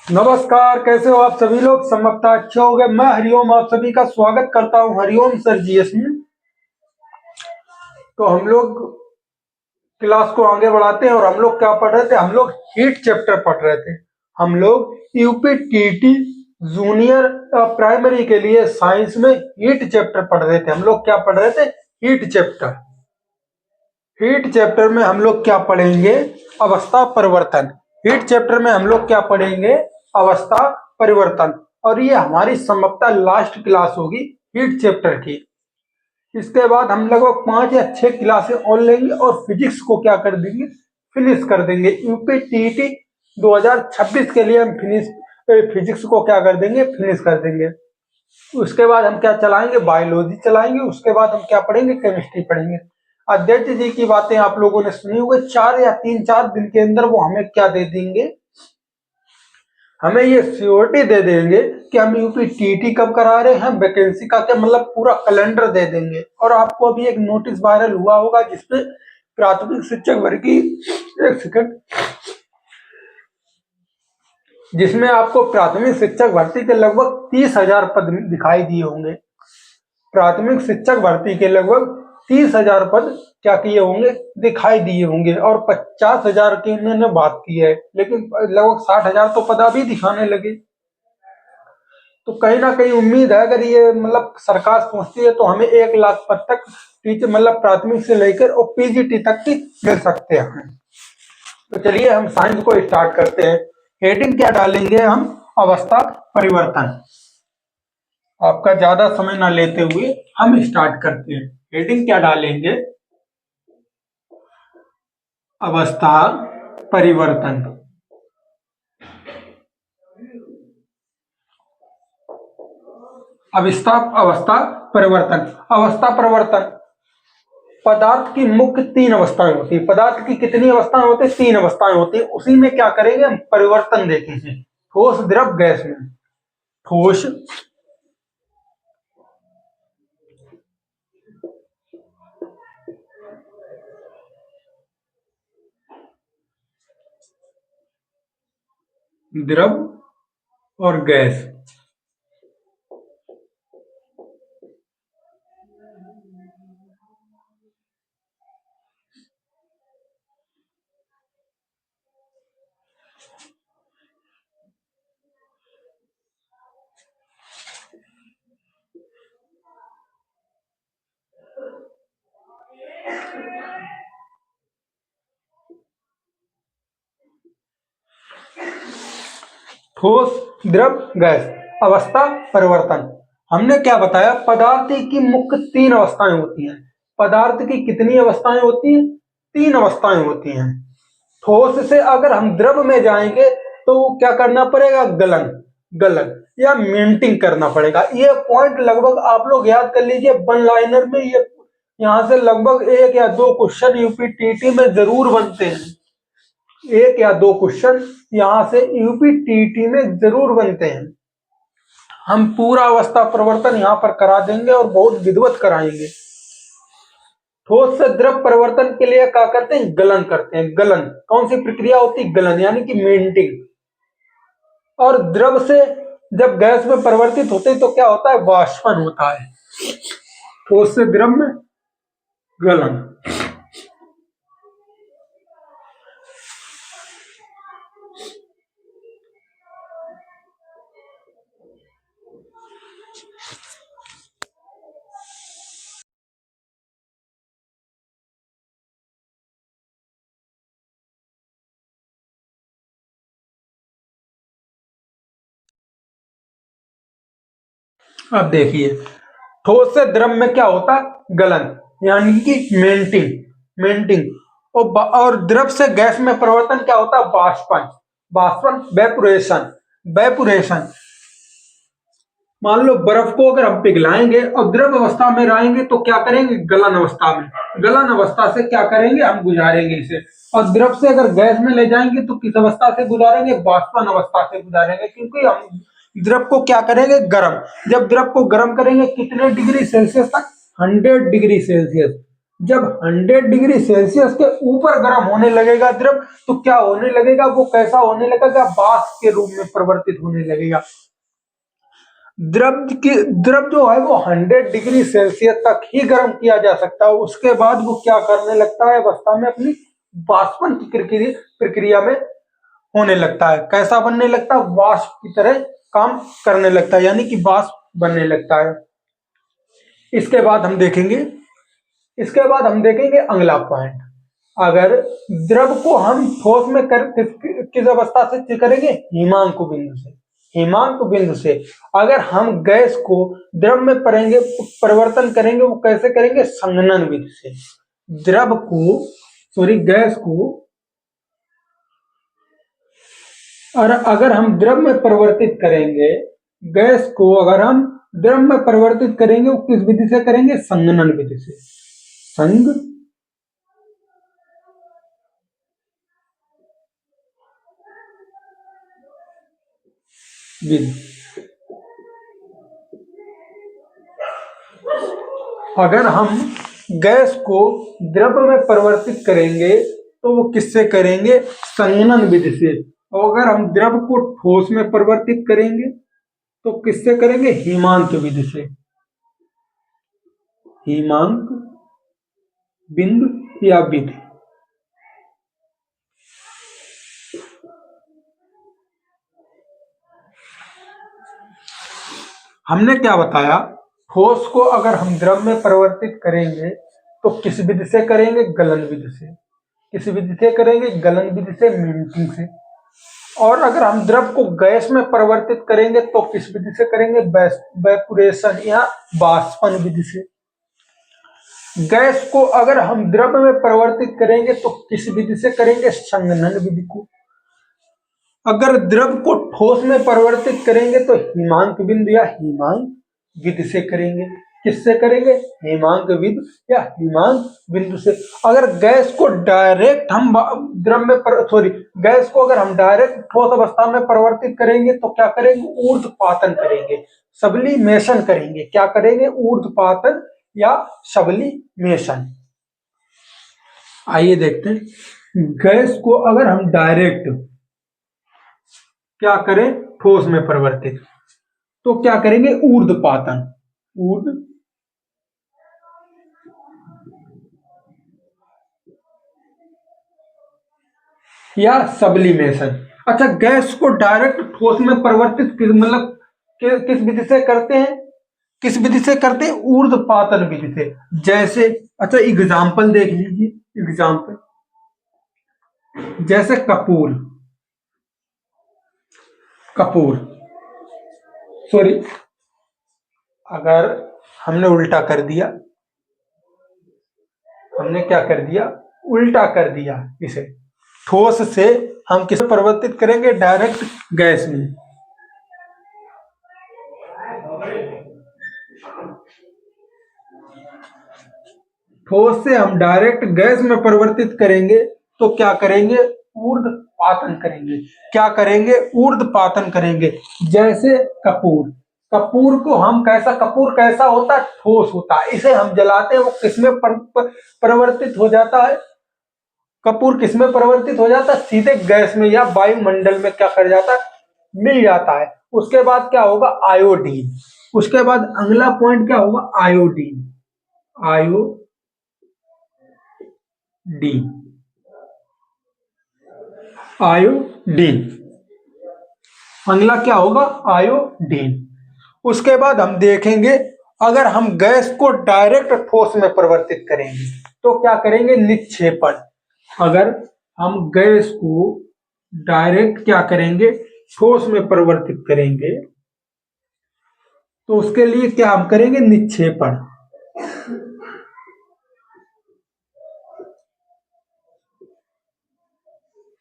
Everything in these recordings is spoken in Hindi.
नमस्कार, कैसे हो आप सभी लोग। संभवतः अच्छे हो गए। मैं हरिओम आप सभी का स्वागत करता हूं हरिओम सर जीएस में। तो हम लोग क्लास को आगे बढ़ाते हैं और हम लोग क्या पढ़ रहे थे, हम लोग हीट चैप्टर पढ़ रहे थे। हम लोग यूपीटीटी जूनियर प्राइमरी के लिए साइंस में हीट चैप्टर पढ़ रहे थे। हम लोग क्या पढ़ रहे थे, हीट चैप्टर। हीट चैप्टर में हम लोग क्या पढ़ेंगे, अवस्था परिवर्तन। हीट चैप्टर में हम लोग क्या पढ़ेंगे, अवस्था परिवर्तन। और ये हमारी संभवतः लास्ट क्लास होगी हीट चैप्टर की। इसके बाद हम लगभग 5 या 6 क्लासें और लेंगे और फिजिक्स को क्या कर देंगे, फिनिश कर देंगे। यूपीटीटी 2026 के लिए हम फिजिक्स को क्या कर देंगे, फिनिश कर देंगे। उसके बाद हम क्या चलाएंगे, बायोलॉजी चलाएंगे। उसके बाद हम क्या पढ़ेंगे, केमिस्ट्री पढ़ेंगे। अध्यक्ष जी की बातें आप लोगों ने सुनी हुई, 4 दिन के अंदर वो हमें क्या दे देंगे, हमें ये सियोरिटी दे देंगे कि हम यूपीटीटी कब करा रहे हैं, वैकेंसी का क्या मतलब पूरा कैलेंडर दे देंगे। और आपको अभी एक नोटिस वायरल हुआ होगा जिसपे प्राथमिक शिक्षक वर्ग की, एक सेकंड, जिसमें आपको प्राथमिक शिक्षक भर्ती के लगभग 30,000 पद दिखाई दिए होंगे। प्राथमिक शिक्षक भर्ती के लगभग 30,000 पद क्या किए होंगे, दिखाई दिए होंगे। और 50,000 की इन्होंने बात की है, लेकिन लगभग 60,000 तो पद अभी दिखाने लगे। तो कहीं ना कहीं उम्मीद है, अगर ये मतलब सरकार सोचती है तो हमें 1 लाख पद तक टीचर मतलब प्राथमिक से लेकर और पीजीटी तक की मिल सकते हैं। तो चलिए हम साइंस को स्टार्ट करते हैं। हेडिंग क्या डालेंगे हम, अवस्था परिवर्तन। आपका ज्यादा समय ना लेते हुए हम स्टार्ट करते हैं। हेडिंग क्या डालेंगे, अवस्था परिवर्तन। अवस्था परिवर्तन। अवस्था परिवर्तन, पदार्थ की मुख्य 3 अवस्थाएं होती है। पदार्थ की कितनी अवस्थाएं होती है, 3 अवस्थाएं होती है। उसी में क्या करेंगे हम, परिवर्तन देखेंगे। ठोस, द्रव, गैस में। ठोस, द्रव और गैस। ठोस, द्रव, गैस, अवस्था परिवर्तन। हमने क्या बताया, पदार्थ की मुख्य 3 अवस्थाएं होती हैं। पदार्थ की कितनी अवस्थाएं होती हैं, 3 अवस्थाएं होती हैं। ठोस से अगर हम द्रव में जाएंगे तो क्या करना पड़ेगा, गलन, गलन या मिंटिंग करना पड़ेगा। ये पॉइंट लगभग आप लोग याद कर लीजिए, 1 लाइनर में। ये यहाँ से लगभग 1 या 2 क्वेश्चन यूपीटीटी में जरूर बनते हैं। 1 या 2 क्वेश्चन यहाँ से यूपीटीटी में जरूर बनते हैं। हम पूरा अवस्था परिवर्तन यहाँ पर करा देंगे और बहुत विधिवत कराएंगे। ठोस से द्रव परिवर्तन के लिए क्या करते हैं, गलन करते हैं। गलन कौन सी प्रक्रिया होती है, गलन यानी कि मेल्टिंग। और द्रव से जब गैस में परिवर्तित होते हैं तो क्या होता है, वाष्पन होता है। ठोस से द्रव में गलन। अब देखिए, ठोस से द्रव में क्या होता है, गलन यानी कि मेल्टिंग, मेल्टिंग। और द्रव से गैस में परिवर्तन क्या होता है, वाष्पन, वाष्पन, वेपोरेशन, वेपोरेशन। मान लो बर्फ को अगर हम पिघलाएंगे और द्रव अवस्था में लाएंगे तो क्या करेंगे, गलन अवस्था में। गलन अवस्था से क्या करेंगे, हम गुजारेंगे इसे। और द्रव से अगर गैस में ले जाएंगे तो किस अवस्था से गुजारेंगे, वाष्पन अवस्था से गुजारेंगे। क्योंकि हम द्रव को क्या करेंगे, गर्म। जब द्रव को गर्म करेंगे कितने डिग्री सेल्सियस तक, 100 डिग्री सेल्सियस। जब 100 डिग्री सेल्सियस के ऊपर गर्म होने लगेगा द्रव, तो क्या होने लगेगा, वो कैसा होने लगेगा, वाष्प के रूप में परिवर्तित होने लगेगा। द्रव जो है वो 100 डिग्री सेल्सियस तक ही गर्म किया जा सकता है, उसके बाद वो क्या करने लगता है, अवस्था में अपनी वाष्पन की प्रक्रिया में होने लगता है। कैसा बनने लगता है, वाष्प की तरह काम करने लगता है, यानी कि वाष्प बनने लगता है। इसके बाद हम देखेंगे अगला पॉइंट। अगर द्रव को हम ठोस में किस अवस्था से करेंगे, हिमांक बिंदु से। अगर हम गैस को द्रव में परिवर्तन करेंगे, वो कैसे करेंगे, संघनन विधि से। गैस को और अगर हम द्रव में परिवर्तित करेंगे, गैस को अगर हम द्रव में परिवर्तित करेंगे, वो किस विधि से करेंगे, संघनन विधि से। विधि। अगर हम गैस को द्रव में परिवर्तित करेंगे तो वो किससे करेंगे, संघनन विधि से। और अगर हम द्रव को ठोस में परिवर्तित करेंगे तो किससे करेंगे, हिमांक विधि से। हिमांक बिंदु या विधि। हमने क्या बताया, ठोस को अगर हम द्रव में परिवर्तित करेंगे तो किस विधि से करेंगे, गलन विधि से। किस विधि से करेंगे, गलन विधि से, मेल्टिंग से। और अगर हम द्रव को गैस में परिवर्तित करेंगे तो किस विधि से करेंगे, वेपोरेशन या बाष्पन विधि से। गैस को अगर हम द्रव में परिवर्तित करेंगे तो किस विधि से करेंगे, संघनन विधि को। अगर द्रव को ठोस में परिवर्तित करेंगे तो हिमांक बिंदु या हिमांक विधि से करेंगे। किससे करेंगे, हिमांक विधि या हिमांक बिंदु से। अगर गैस को डायरेक्ट हम गैस को अगर हम डायरेक्ट ठोस अवस्था में परिवर्तित करेंगे तो क्या करेंगे, ऊर्ध्वपातन करेंगे, सब्लिमेशन करेंगे। क्या करेंगे, ऊर्ध्वपातन या सब्लिमेशन। आइए देखते हैं, गैस को अगर हम डायरेक्ट क्या करें, ठोस में परिवर्तित, तो क्या करेंगे, ऊर्ध्वपातन या सब्लिमेशन। अच्छा, गैस को डायरेक्ट ठोस में परिवर्तित किस विधि से करते हैं, ऊर्ध्वपातन विधि से। जैसे, अच्छा एग्जाम्पल देख लीजिए, जैसे कपूर सॉरी, अगर हमने उल्टा कर दिया, उल्टा कर दिया इसे, ठोस से हम किसे परिवर्तित करेंगे, डायरेक्ट गैस में। ठोस से हम डायरेक्ट गैस में परिवर्तित करेंगे तो क्या करेंगे, ऊर्ध्वपातन करेंगे। क्या करेंगे, ऊर्ध्वपातन करेंगे। जैसे कपूर को हम कपूर कैसा होता है, ठोस होता है। इसे हम जलाते हैं, वो किसमें परिवर्तित हो जाता है, कपूर किसमें परिवर्तित हो जाता है, सीधे गैस में या वायुमंडल में क्या कर जाता है, मिल जाता है। उसके बाद क्या होगा, आयोडीन। उसके बाद अगला पॉइंट क्या होगा, आयोडीन। अगला क्या होगा, आयोडीन। उसके बाद हम देखेंगे, अगर हम गैस को डायरेक्ट ठोस में परिवर्तित करेंगे तो क्या करेंगे, निक्षेपण। अगर हम गैस को डायरेक्ट क्या करेंगे, ठोस में परिवर्तित करेंगे तो उसके लिए क्या हम करेंगे, निक्षेपण।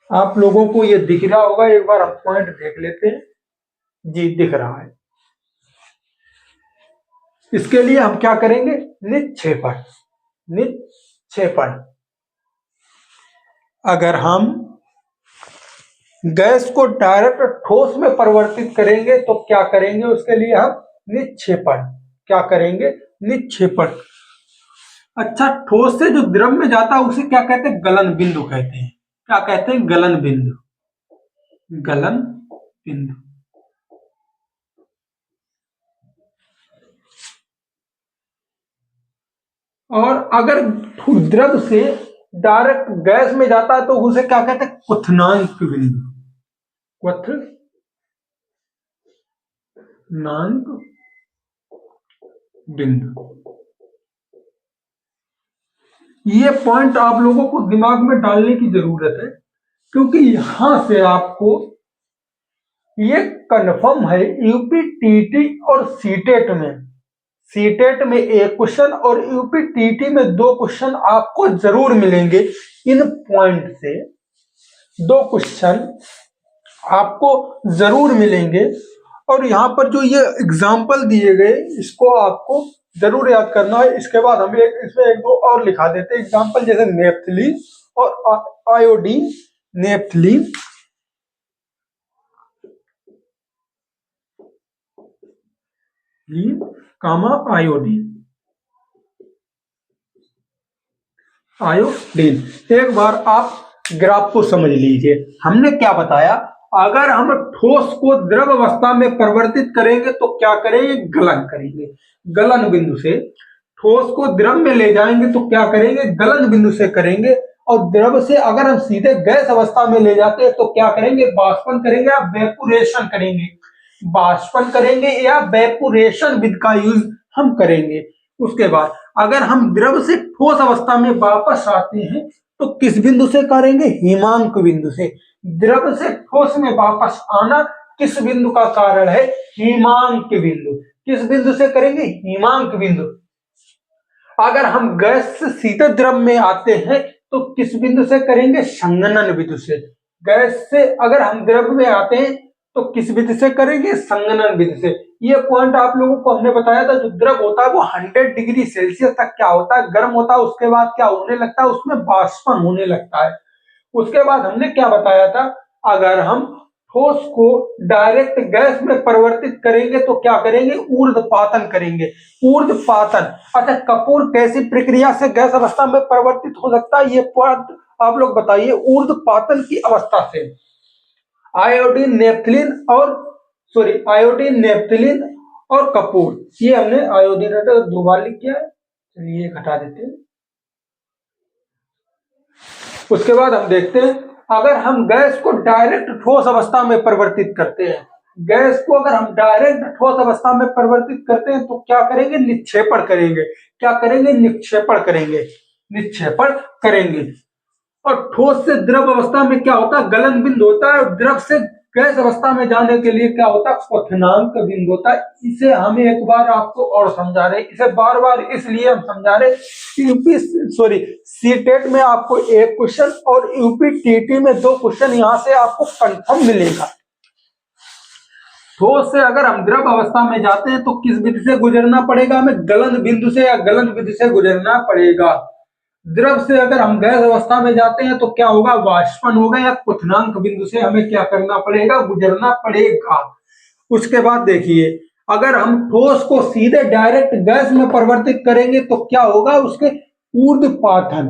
आप लोगों को ये दिख रहा होगा, एक बार हम पॉइंट देख लेते हैं। जी दिख रहा है। इसके लिए हम क्या करेंगे, निक्षेपण। अगर हम गैस को डायरेक्ट ठोस में परिवर्तित करेंगे तो क्या करेंगे, उसके लिए हम निक्षेपण। क्या करेंगे, निक्षेपण। अच्छा, ठोस से जो द्रव में जाता है उसे क्या कहते हैं? गलन बिंदु कहते हैं। क्या कहते हैं? गलन बिंदु। गलन बिंदु। और अगर द्रव से डायरेक्ट गैस में जाता है तो उसे क्या कहते हैं? क्वथनांक बिंदु। क्वथनांक बिंदु। ये पॉइंट आप लोगों को दिमाग में डालने की जरूरत है, क्योंकि यहां से आपको ये कंफर्म है, यूपीटीटी और सीटेट में, सीटेट में एक क्वेश्चन और यूपीटीटी में 2 क्वेश्चन आपको जरूर मिलेंगे। इन पॉइंट से 2 क्वेश्चन आपको जरूर मिलेंगे। और यहाँ पर जो ये एग्जाम्पल दिए गए इसको आपको जरूर याद करना है। इसके बाद हम इसमें 1-2 और लिखा देते हैं एग्जाम्पल, जैसे नेफ्थलीन और आयोडीन। नेफ्थलीन, कामा आयोडीन। आयोडीन, एक बार आप ग्राफ को समझ लीजिए। हमने क्या बताया? अगर हम ठोस को द्रव अवस्था में परिवर्तित करेंगे तो क्या करेंगे? गलन करेंगे। गलन बिंदु से ठोस को द्रव में ले जाएंगे तो क्या करेंगे? गलन बिंदु से करेंगे। और द्रव से अगर हम सीधे गैस अवस्था में ले जाते हैं तो क्या करेंगे? बाष्पन करेंगे या वेपोरेशन करेंगे। बाष्पन करेंगे या वेपोरेशन विधि का यूज हम करेंगे। उसके बाद अगर हम द्रव से ठोस अवस्था में वापस आते हैं तो किस बिंदु से करेंगे? हिमांक बिंदु से। द्रव से ठोस में वापस आना किस बिंदु का कारण है? हिमांक बिंदु। किस बिंदु से करेंगे? हिमांक बिंदु। अगर हम गैस से सीधे द्रव में आते हैं तो किस बिंदु से करेंगे? संघनन बिंदु से। गैस से अगर हम द्रव में आते हैं तो किस बिंदु से करेंगे? संघनन बिंदु से। ये पॉइंट आप लोगों को हमने बताया था, जो द्रव होता है वो 100 डिग्री सेल्सियस तक क्या होता है? गर्म होता है। उसके बाद क्या होने लगता है? उसमें बाष्पन होने लगता है। उसके बाद हमने क्या बताया था? अगर हम ठोस को डायरेक्ट गैस में परिवर्तित करेंगे तो क्या करेंगे? ऊर्ध्वपातन करेंगे। ऊर्ध्वपातन। अच्छा, कपूर कैसी प्रक्रिया से गैस अवस्था में परिवर्तित हो सकता है? ये पॉइंट आप लोग बताइए। ऊर्ध्वपातन की अवस्था से आयोडीन, नेफ्थलीन और आयोडीन, नेफ्थलीन और कपूर। ये हमने आयोडीन 2 बार लिख किया है, चलिए घटा देते हैं। उसके बाद हम देखते हैं, अगर हम गैस को डायरेक्ट ठोस अवस्था में परिवर्तित करते हैं, गैस को अगर हम डायरेक्ट ठोस अवस्था में परिवर्तित करते हैं तो क्या करेंगे? निक्षेपण करेंगे। क्या करेंगे? निक्षेपण करेंगे। निक्षेपण करेंगे। और ठोस से द्रव अवस्था में क्या होता है? गलन बिंदु होता है। और द्रव से गैस अवस्था में जाने के लिए क्या होता है? क्वथनांक बिंदु होता है। इसे हम एक बार आपको और समझा रहे, इसे बार बार इसलिए हम समझा रहे, यूपी सीटेट में आपको 1 क्वेश्चन और यूपीटीटी में 2 क्वेश्चन यहाँ से आपको कंफर्म मिलेगा। ठोस से अगर हम द्रव अवस्था में जाते हैं तो किस विधि से गुजरना पड़ेगा? हमें गलन बिंदु से या गलन विधि से गुजरना पड़ेगा। द्रव से अगर हम गैस अवस्था में जाते हैं तो क्या होगा? वाष्पन होगा या क्वथनांक बिंदु से हमें क्या करना पड़ेगा? गुजरना पड़ेगा। उसके बाद देखिए, अगर हम ठोस को सीधे डायरेक्ट गैस में परिवर्तित करेंगे तो क्या होगा? उसके ऊर्ध्वपातन।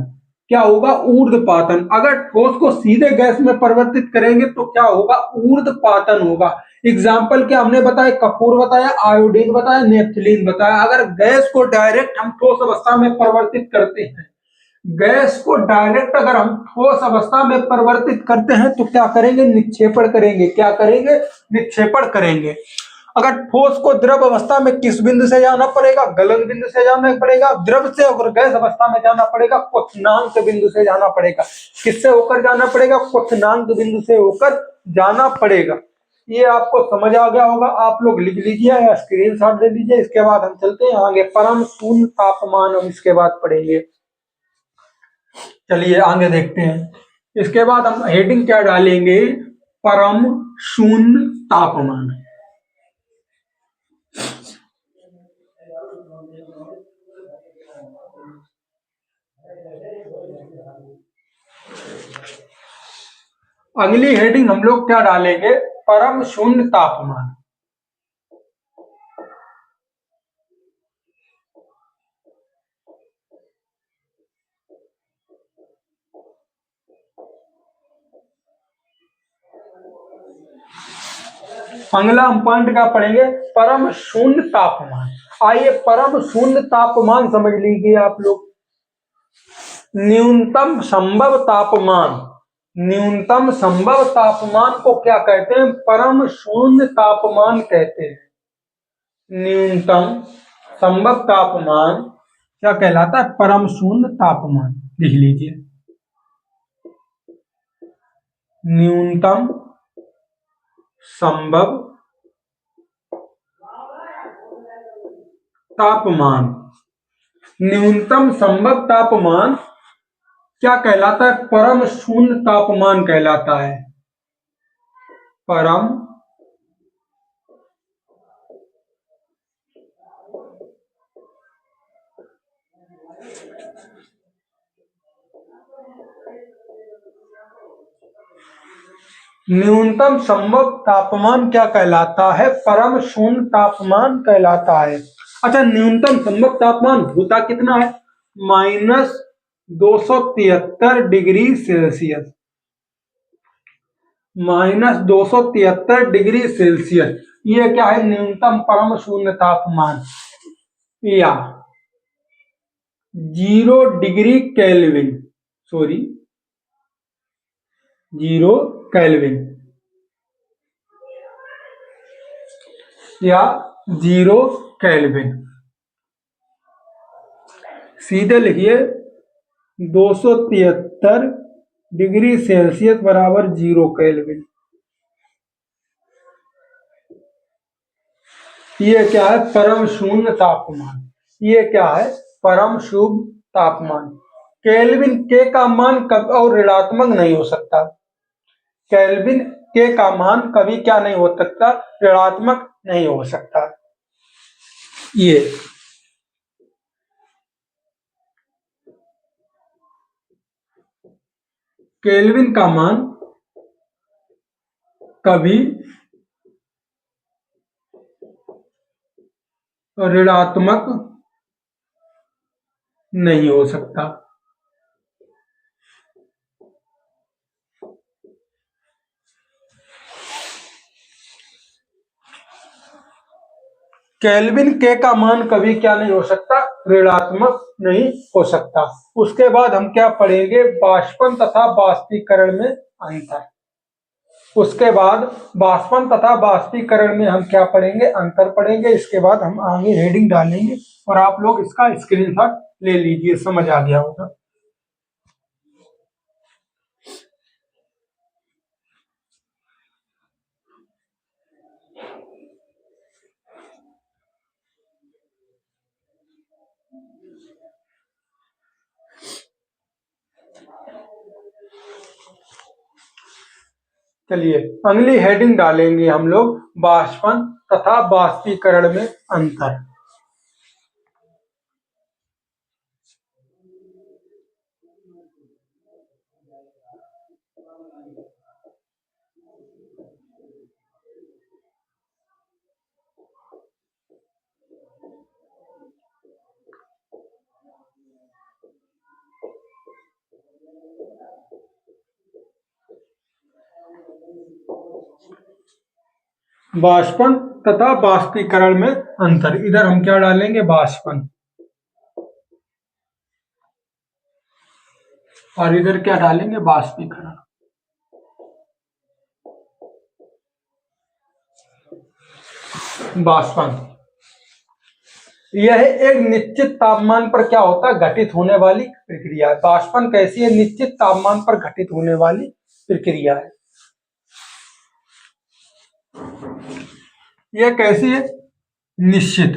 क्या होगा? ऊर्ध्वपातन। अगर ठोस को सीधे गैस में परिवर्तित करेंगे तो क्या होगा? ऊर्ध्वपातन होगा। एग्जाम्पल क्या हमने बताया? कपूर बताया, आयोडीन बताया, नेफ्थलीन बताया। अगर गैस को डायरेक्ट हम ठोस अवस्था में परिवर्तित करते हैं, गैस को डायरेक्ट अगर हम ठोस अवस्था में परिवर्तित करते हैं तो क्या करेंगे? निक्षेपण करेंगे। क्या करेंगे? निक्षेपण करेंगे। अगर ठोस को द्रव अवस्था में किस बिंदु से जाना पड़ेगा? गलन बिंदु से जाना पड़ेगा। द्रव से अगर गैस अवस्था में जाना पड़ेगा, क्वथनांक बिंदु से जाना पड़ेगा। किससे होकर जाना पड़ेगा? क्वथनांक बिंदु से होकर जाना पड़ेगा। ये आपको समझ आ गया होगा। आप लोग लिख लीजिए या स्क्रीनशॉट ले लीजिए। इसके बाद हम चलते हैं आगे। परम शून्य तापमान हम इसके बाद पढ़ेंगे। चलिए आगे देखते हैं। इसके बाद हम हेडिंग क्या डालेंगे? परम शून्य तापमान। अगली हेडिंग हम लोग क्या डालेंगे? परम शून्य तापमान। अगला हम पॉइंट क्या पढ़ेंगे, परम शून्य तापमान। आइए परम शून्य तापमान समझ लीजिए आप लोग। न्यूनतम संभव तापमान, न्यूनतम संभव तापमान को क्या कहते हैं, परम शून्य तापमान कहते हैं। न्यूनतम संभव तापमान क्या कहलाता है, परम शून्य तापमान। लिख लीजिए, न्यूनतम संभव तापमान, न्यूनतम संभव तापमान क्या कहलाता है, परम शून्य तापमान कहलाता है। परम न्यूनतम संभव तापमान क्या कहलाता है, परम शून्य तापमान कहलाता है। अच्छा, न्यूनतम संभव तापमान होता कितना है, -273 डिग्री सेल्सियस, -273 डिग्री सेल्सियस। ये क्या है, न्यूनतम परम शून्य तापमान, या 0 डिग्री केल्विन, सॉरी 0 केल्विन या 0 केल्विन। सीधे लिखिए, 273 डिग्री सेल्सियस बराबर 0 केल्विन। ये क्या है, परम शून्य तापमान। ये क्या है, परम शून्य तापमान। केल्विन के का मान कब और ऋणात्मक नहीं हो सकता, केल्विन के का मान कभी क्या नहीं हो सकता, ऋणात्मक नहीं हो सकता। ये केल्विन का मान कभी ऋणात्मक नहीं हो सकता। केल्विन के का मान कभी क्या नहीं हो सकता, ऋणात्मक नहीं हो सकता। उसके बाद हम क्या पढ़ेंगे, बाष्पन तथा बाष्पीकरण में अंतर। उसके बाद बाष्पन तथा बाष्पीकरण में हम क्या पढ़ेंगे, अंतर पढ़ेंगे। इसके बाद हम आगे हेडिंग डालेंगे और आप लोग इसका स्क्रीनशॉट ले लीजिए, समझ आ गया होगा। चलिए अगली हेडिंग डालेंगे हम लोग, बाष्पन तथा बाष्पीकरण में अंतर। बाष्पन तथा बाष्पीकरण में अंतर, इधर हम क्या डालेंगे, बाष्पन, और इधर क्या डालेंगे, बाष्पीकरण। बाष्पन यह एक निश्चित तापमान पर क्या होता है, घटित होने वाली प्रक्रिया है। बाष्पन कैसी है, निश्चित तापमान पर घटित होने वाली प्रक्रिया है। यह कैसी है, निश्चित।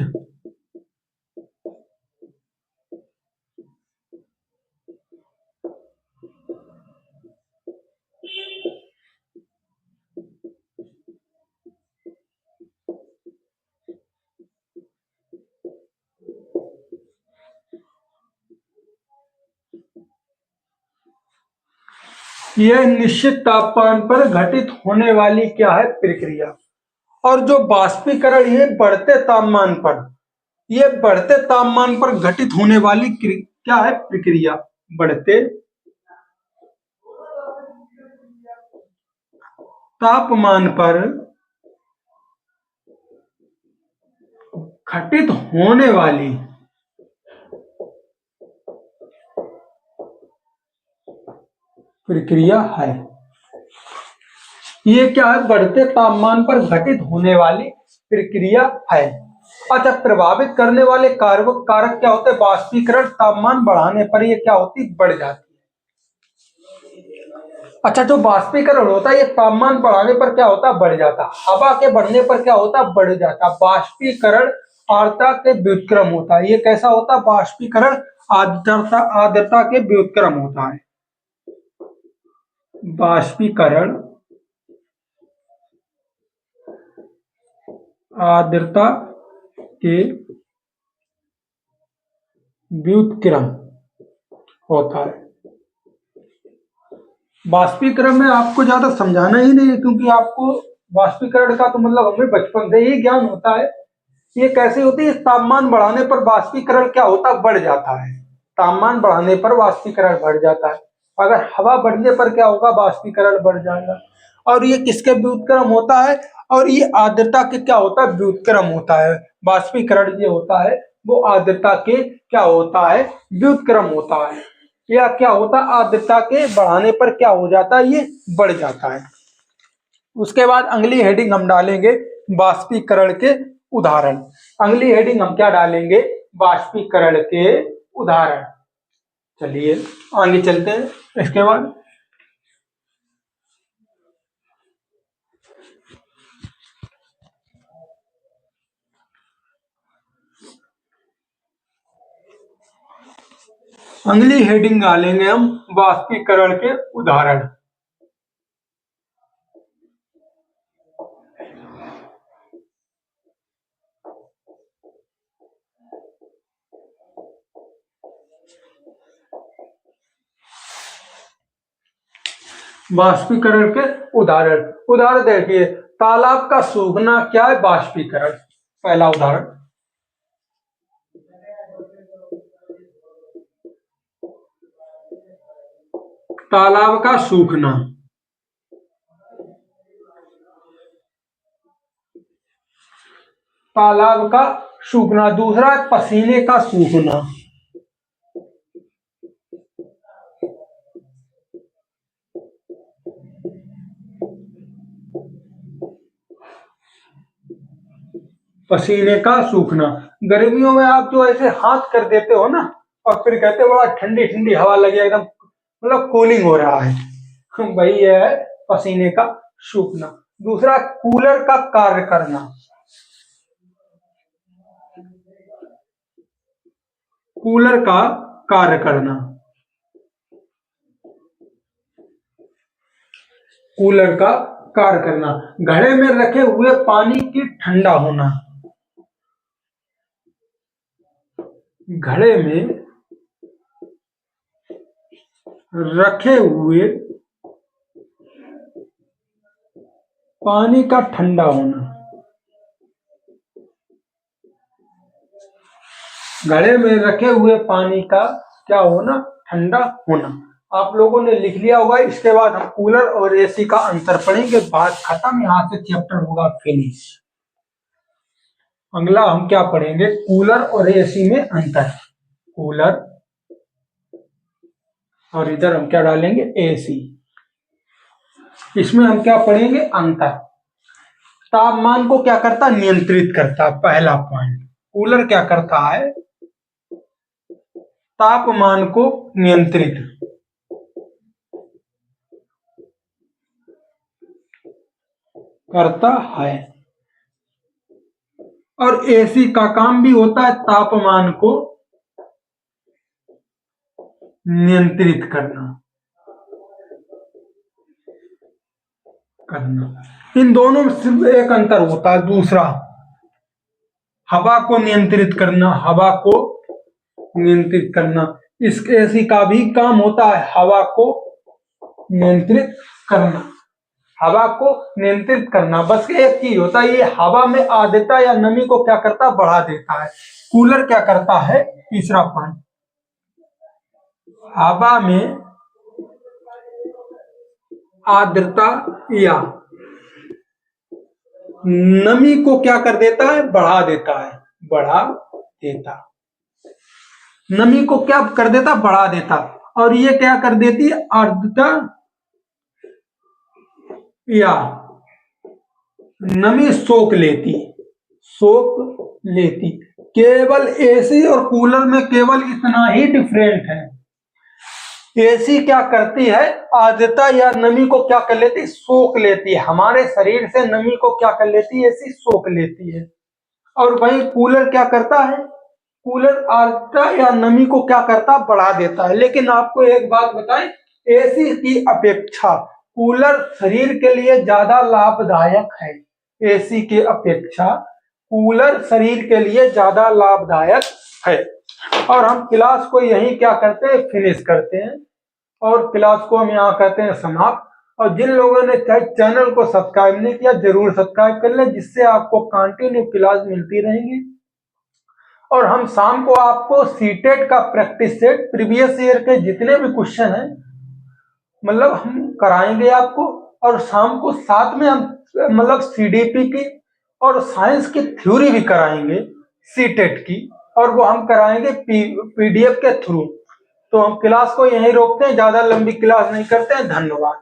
यह निश्चित तापमान पर घटित होने वाली क्या है, प्रक्रिया। और जो बाष्पीकरण है बढ़ते तापमान पर, यह बढ़ते तापमान पर घटित होने वाली क्या है, प्रक्रिया। बढ़ते तापमान पर घटित होने वाली प्रक्रिया है। ये क्या है? बढ़ते तापमान पर घटित होने वाली प्रक्रिया है। अच्छा, प्रभावित करने वाले कारक क्या होते हैं? बाष्पीकरण तापमान बढ़ाने पर ये क्या होती? बढ़ जाती है। अच्छा, जो बाष्पीकरण होता है ये तापमान बढ़ाने पर क्या होता है? बढ़ जाता है। हवा के बढ़ने पर क्या होता है? बढ़ जाता है। बाष्पीकरण आर्द्रता के व्युत्क्रम होता है। ये कैसा होता है? बाष्पीकरण आर्द्रता के व्युत्क्रम होता है। बाष्पीकरण आर्द्रता के व्युत्क्रम होता है। बाष्पीकरण में आपको ज्यादा समझाना ही नहीं है, क्योंकि आपको बाष्पीकरण का तो मतलब हमें बचपन से ही ज्ञान होता है। ये कैसे होती है? तापमान बढ़ाने पर बाष्पीकरण क्या होता है? बढ़ जाता है। तापमान बढ़ाने पर बाष्पीकरण बढ़ जाता है। अगर हवा बढ़ने पर क्या होगा? बाष्पीकरण बढ़ जाएगा। और ये किसके व्युत्क्रम होता है? और ये आर्द्रता के क्या होता है? व्युत्क्रम होता है। बाष्पीकरण जो होता है वो आर्द्रता के क्या होता है? व्युत्क्रम होता है। या क्या होता है? आर्द्रता के बढ़ाने पर क्या हो जाता है? ये बढ़ जाता है। उसके बाद अगली हेडिंग हम डालेंगे बाष्पीकरण के उदाहरण। अगली हेडिंग हम क्या डालेंगे? बाष्पीकरण के उदाहरण। चलिए आगे चलते हैं। इसके बाद अगली हेडिंग डालेंगे हम बाष्पीकरण के उदाहरण। बाष्पीकरण के उदाहरण। उदाहरण देखिए, तालाब का सूखना क्या है? बाष्पीकरण। पहला उदाहरण, तालाब का सूखना। तालाब का सूखना। दूसरा, पसीने का सूखना। पसीने का सूखना। गर्मियों में आप जो ऐसे हाथ कर देते हो ना, और फिर कहते हो बड़ा ठंडी ठंडी हवा लगी, एकदम मतलब कूलिंग हो रहा है, वही है पसीने का सूखना। दूसरा, कूलर का कार्य करना। कूलर का कार्य करना। कूलर का कार्य करना। घड़े में रखे हुए पानी की ठंडा होना। घड़े में रखे हुए पानी का ठंडा होना। घड़े में रखे हुए पानी का क्या होना? ठंडा होना। आप लोगों ने लिख लिया होगा। इसके बाद हम कूलर और एसी का अंतर पढ़ेंगे। बात खत्म, यहाँ से चैप्टर होगा फिनिश। अगला हम क्या पढ़ेंगे? कूलर और एसी में अंतर। कूलर, और इधर हम क्या डालेंगे? एसी। इसमें हम क्या पढ़ेंगे? अंतर। तापमान को क्या करता? नियंत्रित करता। पहला पॉइंट, कूलर क्या करता है? तापमान को नियंत्रित करता है। और एसी का काम भी होता है तापमान को नियंत्रित करना। इन दोनों में सिर्फ एक अंतर होता है। दूसरा, हवा को नियंत्रित करना। हवा को नियंत्रित करना। इस एसी का भी काम होता है हवा को नियंत्रित करना। हवा को नियंत्रित करना। बस एक चीज होता है, ये हवा में आर्द्रता या नमी को क्या करता? बढ़ा देता है। कूलर क्या करता है? तीसरा पॉइंट, हवा में आर्द्रता या नमी को क्या कर देता है? बढ़ा देता है। बढ़ा देता। नमी को क्या कर देता? बढ़ा देता। और ये क्या कर देती? आर्द्रता या नमी सोख लेती, सोख लेती। केवल एसी और कूलर में केवल इतना ही डिफरेंट है। एसी क्या करती है? आर्द्रता या नमी को क्या कर लेती? सोख लेती है। हमारे शरीर से नमी को क्या कर लेती है? एसी सोख लेती है। और वहीं कूलर क्या करता है? कूलर आर्द्रता या नमी को क्या करता? बढ़ा देता है। लेकिन आपको एक बात बताएं, एसी की अपेक्षा कूलर शरीर के लिए ज्यादा लाभदायक है। एसी की अपेक्षा कूलर शरीर के लिए ज्यादा लाभदायक है। और हम क्लास को यही क्या करते हैं? फिनिश करते हैं। और क्लास को हम यहाँ कहते हैं समाप्त। और जिन लोगों ने चैनल को सब्सक्राइब नहीं किया, जरूर सब्सक्राइब कर लें, जिससे आपको कंटिन्यू क्लास मिलती रहेंगी। और हम शाम को आपको सीटेट का प्रैक्टिस सेट प्रीवियस ईयर के जितने भी क्वेश्चन हैं मतलब हम कराएंगे आपको। और शाम को साथ में हम मतलब सीडीपी की और साइंस की थ्योरी भी कराएंगे, सीटेट की, और वो हम कराएंगे पीडीएफ के थ्रू। तो हम क्लास को यहीं रोकते हैं, ज्यादा लंबी क्लास नहीं करते हैं। धन्यवाद।